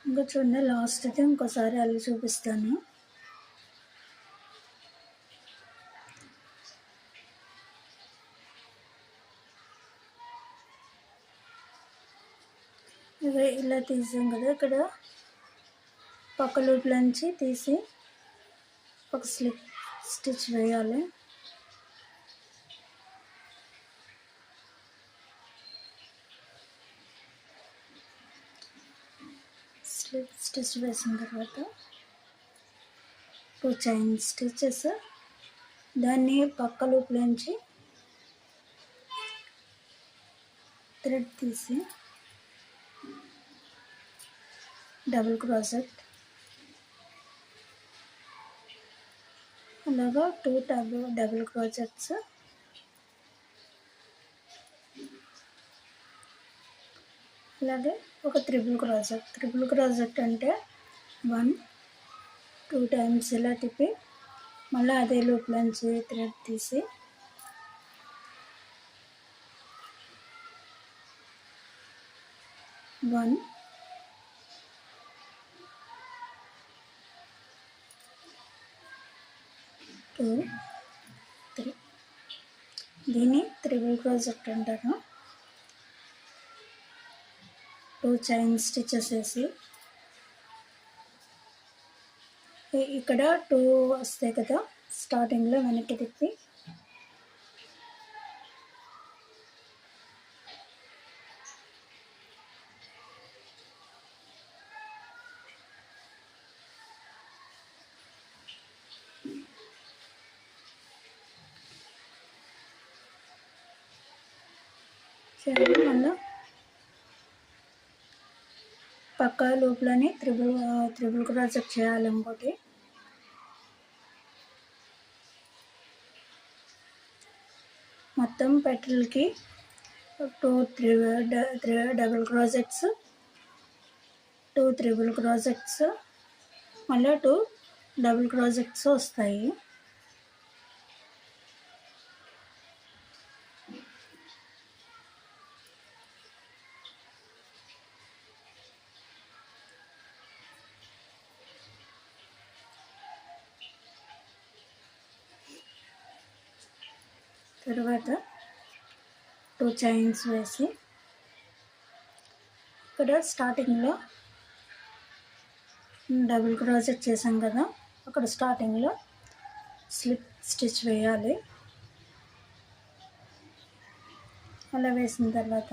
ఇంకా చూడండి లాస్ట్ది ఇంకోసారి అల్లి చూపిస్తాను. ఇవి ఇలా తీసాం కదా, ఇక్కడ పక్క లూప్లోంచి తీసి ఒక స్లిప్ స్టిచ్ వేయాలి. స్లిప్ స్టిచ్ వేసిన తర్వాత 2 చైన్ స్టిచెస్, దాన్ని పక్క లూప్లోంచి థ్రెడ్ తీసి డబుల్ క్రోచెట్, అలాగా 2 డబుల్ క్రోచెట్స్, అలాగే ఒక త్రిబుల్ క్రోచెట్ అంటే 1 2 టైమ్స్ ఇలా తిప్పి మళ్ళీ అదే లూప్లోంచి థ్రెడ్ తీసి వన్ 2 3, దీన్ని త్రిబుల్ క్రోచెట్ అంటారు. 2 చైన్ స్టిచెస్ వేసి ఇక్కడ 2 వస్తాయి కదా, స్టార్టింగ్లో వెనక్కి తిప్పి మళ్ళీ పక్క లూప్లోని త్రిబుల్ క్రోచెట్ చేయాలి. ఇంకోటి మొత్తం పెటల్కి 2 డబుల్ క్రోచెట్స్, 2 త్రిబుల్ క్రోచెట్స్, మళ్ళీ 2 డబుల్ క్రోచెట్స్ వస్తాయి. తర్వాత 2 చైన్స్ వేసి ఇక్కడ స్టార్టింగ్లో డబుల్ క్రోచెట్ చేసాం కదా, అక్కడ స్టార్టింగ్లో స్లిప్ స్టిచ్ వేయాలి. అలా వేసిన తర్వాత